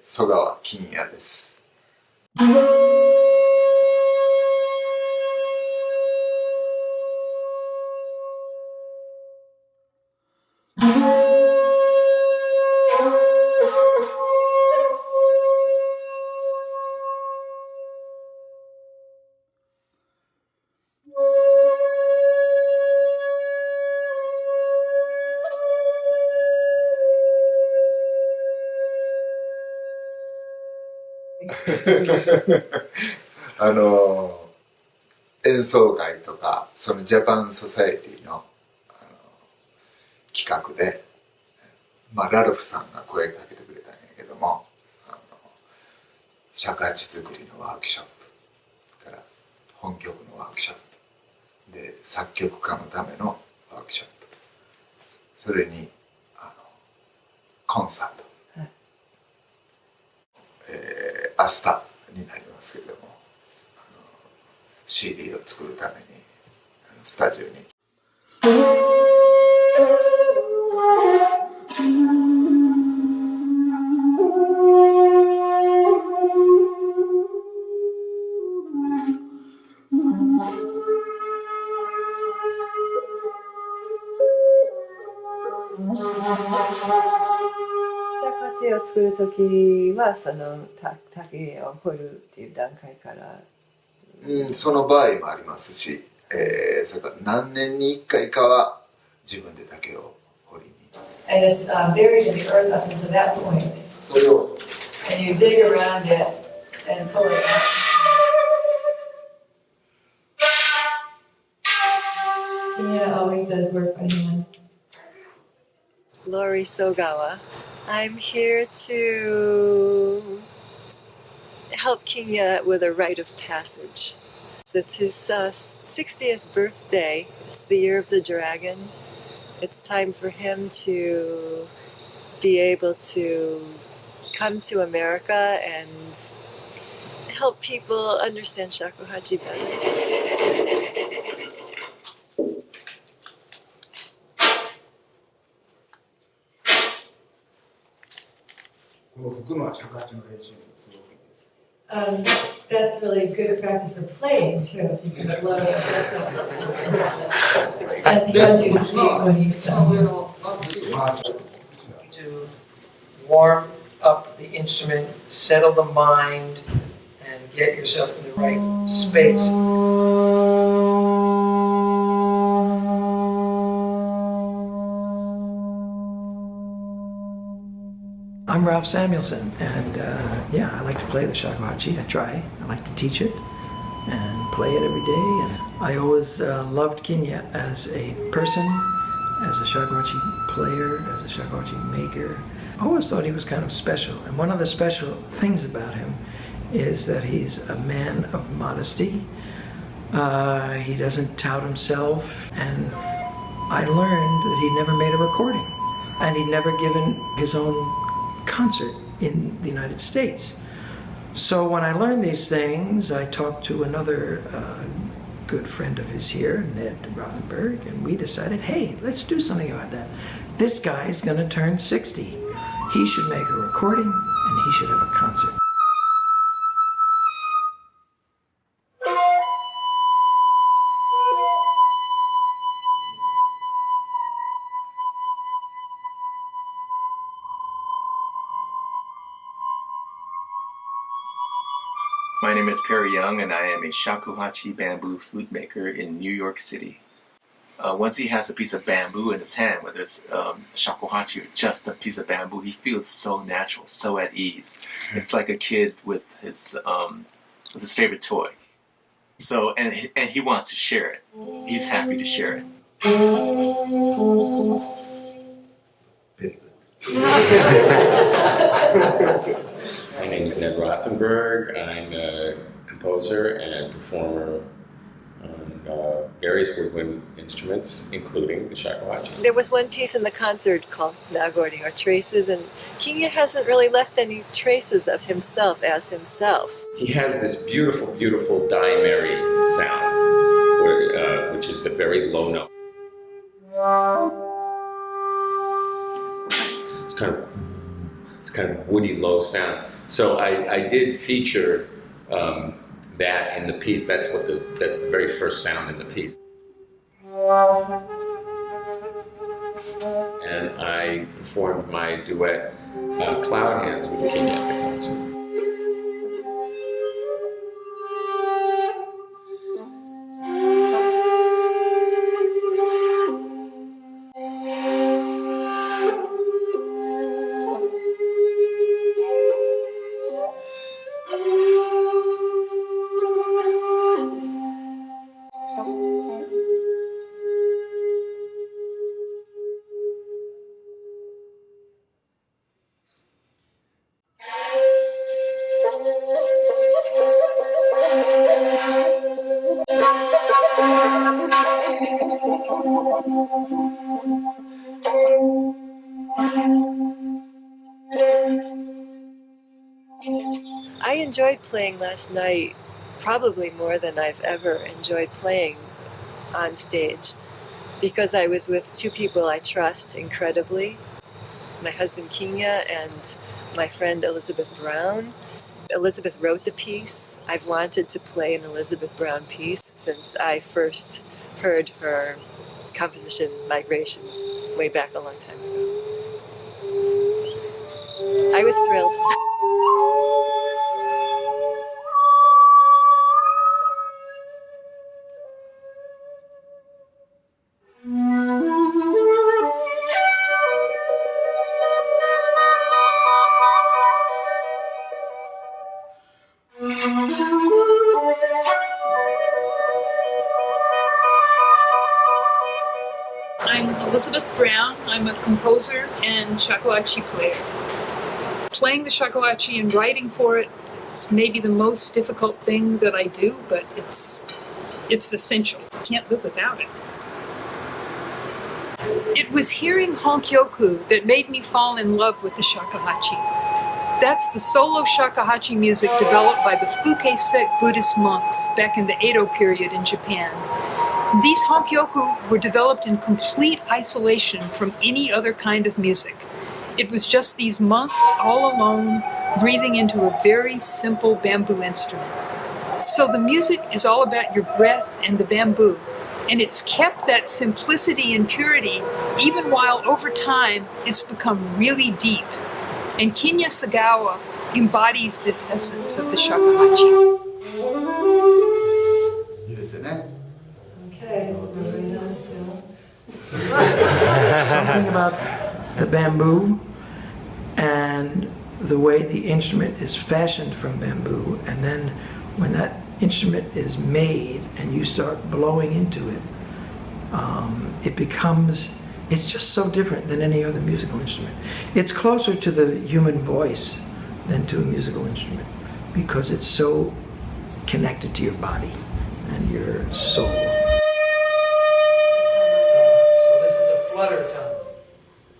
曽川金也です。演奏会とかそのジャパンソサエティの、企画で、ラルフさんが声かけてくれたんやけども、尺八作りのワークショップから本曲のワークショップで作曲家のためのワークショップ、それにコンサート、明日になりますけれども、CD を作るためにスタジオに尺八を作るときはその竹を掘るっていう段階から、その場合もありますし、それから何年に1回かは自分で竹を掘りに。And it's buried in the earth up until that point. それを And you dig around it and pull it out. Kinya always does work by hand. Lori Sogawa. I'm here to help Kinya with a rite of passage. It's his 60th birthday. It's the year of the dragon. It's time for him to be able to come to America and help people understand Shakuhachi better. この吹くのは尺八の練習にすごくいいです。That's really good practice for playing too. You can blow it. That's it. And he wants you to see it when he's done. To warm up the instrument, settle the mind, and get yourself in the right space. I'm Ralph Samuelson, and I like to play the shakuhachi. I try. I like to teach it and play it every day. And I always loved Kinya as a person, as a shakuhachi player, as a shakuhachi maker. I always thought he was kind of special. And one of the special things about him is that he's a man of modesty. He doesn't tout himself. And I learned that he'd never made a recording. And he'd never given his own concert in the United States. So when I learned these things, I talked to another good friend of his here, Ned Rothenberg, and we decided, hey, let's do something about that. This guy is going to turn 60. He should make a recording, and he should have a concert. My name is Perry Young, and I am a shakuhachi bamboo flute maker in New York City. Once he has a piece of bamboo in his hand, whether it's shakuhachi or just a piece of bamboo, he feels so natural, so at ease. It's like a kid with his favorite toy. So, and he wants to share it. He's happy to share it. Very good. My name is Ned Rothenberg. I'm a composer and performer on various woodwind instruments, including the shakuhachi. There was one piece in the concert called Nagorni, or Traces, and Kinya hasn't really left any traces of himself as himself. He has this beautiful, beautiful Daimeri sound, which is the very low note. It's kind of woody, low sound. So I did feature that in the piece. That's the very first sound in the piece. And I performed my duet Cloud Hands with Kinya at the concert. I enjoyed playing last night probably more than I've ever enjoyed playing on stage, because I was with two people I trust incredibly, my husband Kinya and my friend Elizabeth Brown. Elizabeth wrote the piece. I've wanted to play an Elizabeth Brown piece since I first heard her composition Migrations way back a long time ago. I was thrilled. I'm Elizabeth Brown. I'm a composer and shakuhachi player. Playing the shakuhachi and writing for it is maybe the most difficult thing that I do, but it's essential. I can't live without it. It was hearing Honkyoku that made me fall in love with the shakuhachi. That's the solo shakuhachi music developed by the Fuke sect Buddhist monks back in the Edo period in Japan. These Honkyoku were developed in complete isolation from any other kind of music. It was just these monks all alone, breathing into a very simple bamboo instrument. So the music is all about your breath and the bamboo, and it's kept that simplicity and purity even while over time it's become really deep. And Kinya Sogawa embodies this essence of the shakuhachi. Okay, moving on still. Something about the bamboo and the way the instrument is fashioned from bamboo, and then when that instrument is made and you start blowing into it, it's just so different than any other musical instrument. It's closer to the human voice than to a musical instrument because it's so connected to your body and your soul. So this is a flutter tone.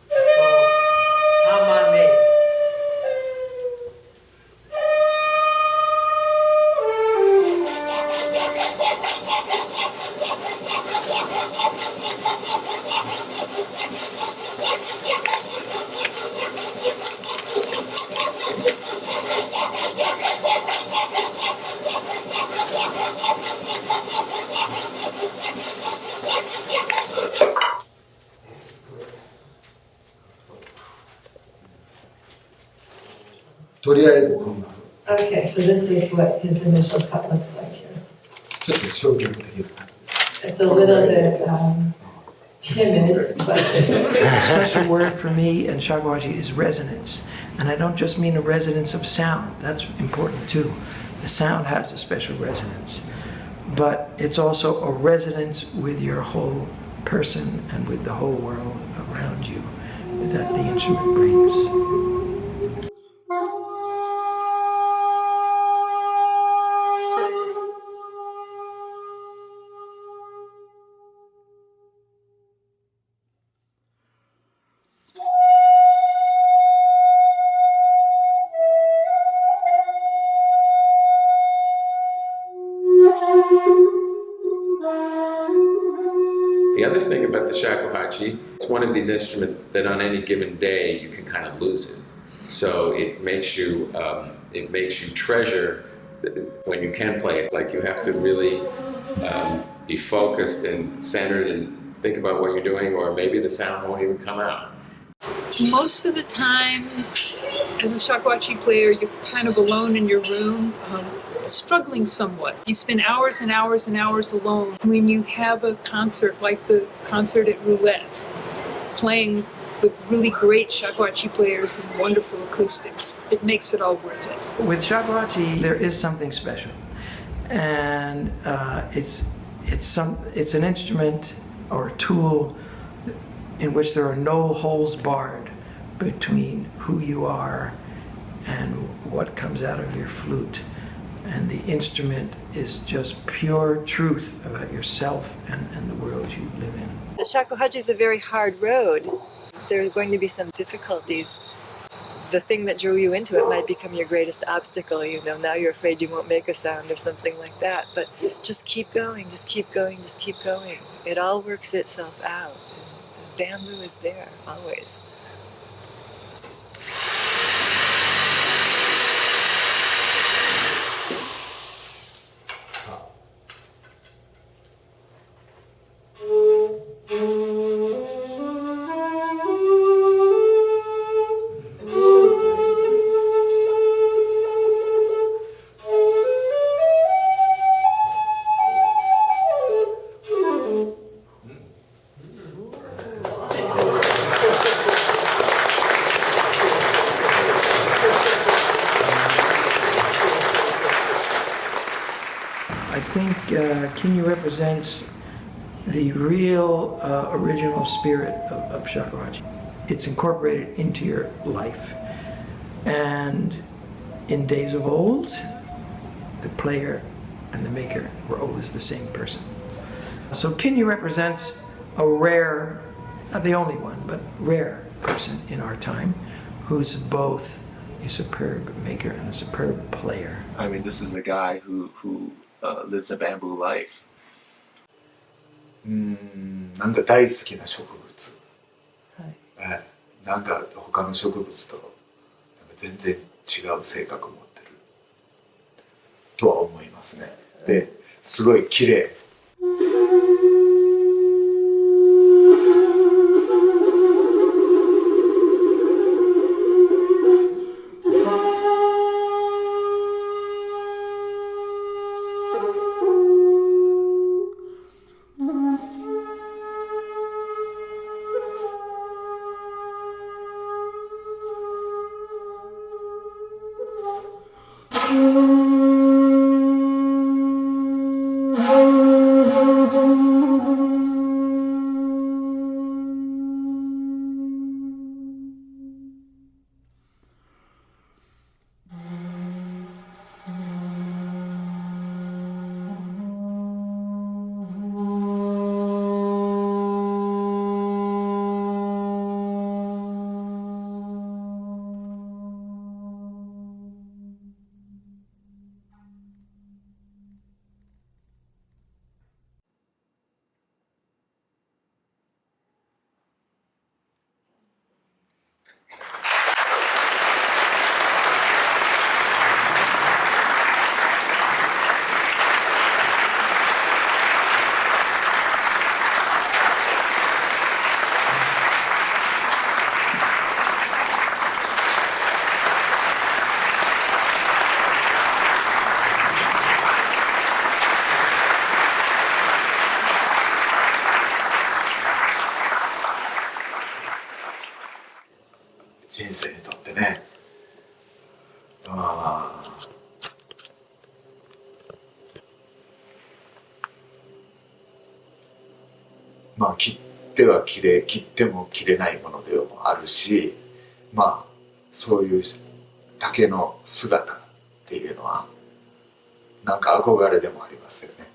It's called tamane. Okay, so this is what his initial cut looks like here. It's a little bit timid, but A special word for me and shakuhachi is resonance. And I don't just mean a resonance of sound. That's important too. The sound has a special resonance. But it's also a resonance with your whole person and with the whole world around you that the instrument brings. The other thing about the shakuhachi, it's one of these instruments that on any given day you can kind of lose it. So it makes you treasure when you can play it. Like you have to really be focused and centered and think about what you're doing, or maybe the sound won't even come out. Most of the time, as a shakuhachi player, you're kind of alone in your room, struggling somewhat. You spend hours and hours and hours alone. When you have a concert like the concert at Roulette, playing with really great shakuhachi players and wonderful acoustics, it makes it all worth it. With shakuhachi, there is something special, and it's an instrument or a tool in which there are no holes barred between who you are and what comes out of your flute. And the instrument is just pure truth about yourself and the world you live in. The shakuhachi is a very hard road. There are going to be some difficulties. The thing that drew you into it might become your greatest obstacle. Now you're afraid you won't make a sound or something like that. But just keep going, just keep going, just keep going. It all works itself out. Bamboo is there, always. I think Kinya represents the real original spirit of shakuhachi. It's incorporated into your life. And in days of old, the player and the maker were always the same person. So Kinya represents a rare, not the only one, but rare person in our time who's both a superb maker and a superb player. I mean, this is a guy who lives a bamboo life. なんか大好きな植物、なんか他の植物となんか全然違う性格を持ってるとは思いますね。ですごい綺麗。人生にとってね、まあ切っても切れないものでもあるし、まあそういう竹の姿っていうのはなんか憧れでもありますよね。